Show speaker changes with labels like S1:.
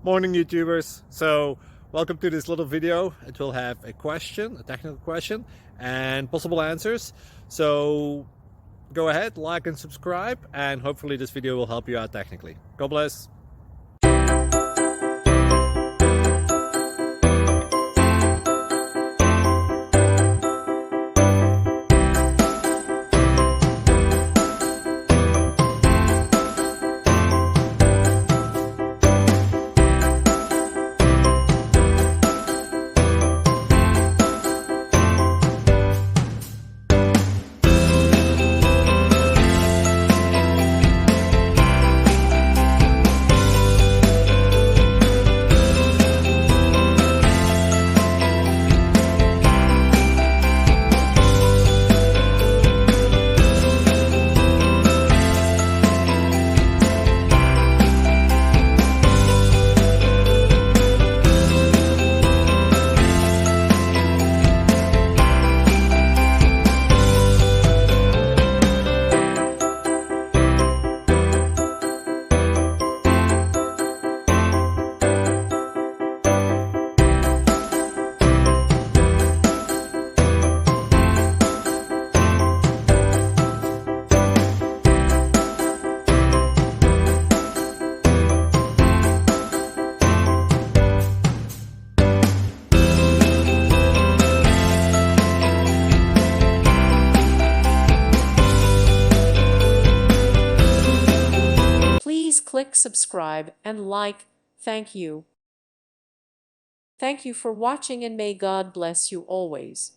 S1: Morning YouTubers. So welcome to this little video. It will have a question, a technical question, and possible answers. So go ahead, like and subscribe, and hopefully this video will help you out technically. God bless.
S2: Please click subscribe and like. Thank you. Thank you for watching and may God bless you always.